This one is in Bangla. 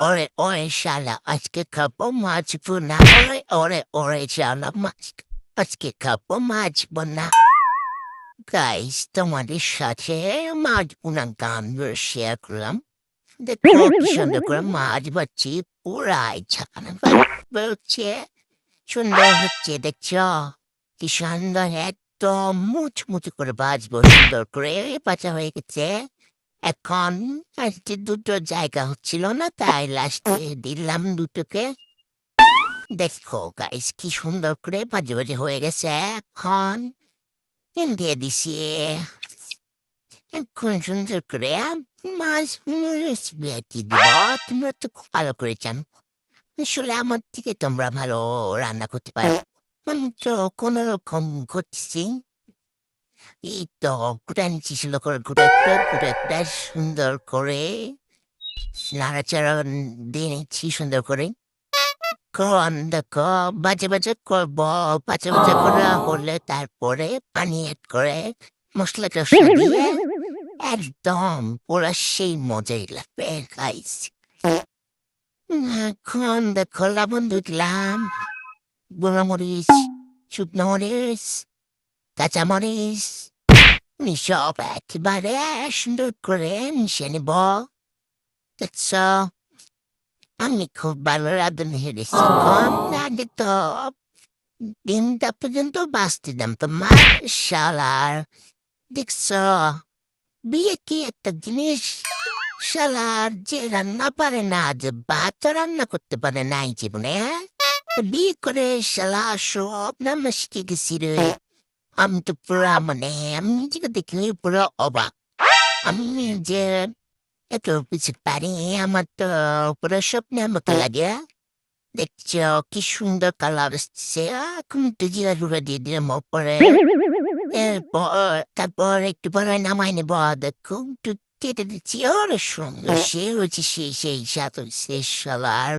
ওরে শালা আজকে খাবো মাছ ভুনা ওরে শালা মাছ আজকে খাবো মাছ ভুনা গাইস তোমাদের সাথে মাছ ভুনা গান শেয়ার করলাম দেখো কি সুন্দর করে মাছ ভাজছি পুরাই ছাকানো বলছে সুন্দর হচ্ছে দেখছো কি সুন্দর একদম মুচমুচে করে ভাজবো সুন্দর করে বাঁচা হয়ে গেছে এখন আজকে দুটো জায়গা হচ্ছিল না তাই লাস্টে দিলাম দুটোকে দেখো গাইস কি সুন্দর করে ভাজে ভাজে হয়ে গেছে এখন তেল দিয়ে দিছি এখন সুন্দর করে মাছ রেসিপি দিব তোমরা তো খুব ভালো করে জানো আসলে আমার থেকে তোমরা ভালো রান্না করতে পারো আমি তো কোনো রকম করছি এই তো কুটা নিচ্ছি সুন্দর করে কুটা সুন্দর করে নাড়াচাড়া দিয়ে নিচ্ছি সুন্দর করে কন দেখো বাজে বাজে করবো বাজে বাজে করা হলে তারপরে পানি এড করে মশলাটা দিয়ে একদম পুরো সেই মজাই লাগবে গাইস এখন দেখো লবণ দিলাম গুঁড়ো মরিচ শুকনো মরিচ কাঁচামরিচ সব একেবারে সুন্দর করে মিশিয়ে নেব দেখছো আমি খুব ভালো রাঁধুনি হেরেছি কম লাগে তো দিনটা পর্যন্ত বাঁচতে দাম তো শালার দেখছো বিয়ে কি একটা জিনিস শালার যে রান্না পারে না যে ভাত রান্না করতে পারে না এই জীবনে বিয়ে করে শালা সব রান্না শিখে গেছি রে আমি তো পুরা মানে আমি নিজেকে দেখলে পুরো অবাক আমি যে এত কিছু পারি আমার তো পুরো স্বপ্নের মতো লাগে দেখছো কি সুন্দর কালার আসছে এখন তো জিরা গুঁড়া দিয়ে দিলাম ওপরে এরপর তারপর একটু পরে নামাই নেব দেখো একটু কেটে দিচ্ছি ওর সুন্দর সে হচ্ছে সেই সাত শেষ সালার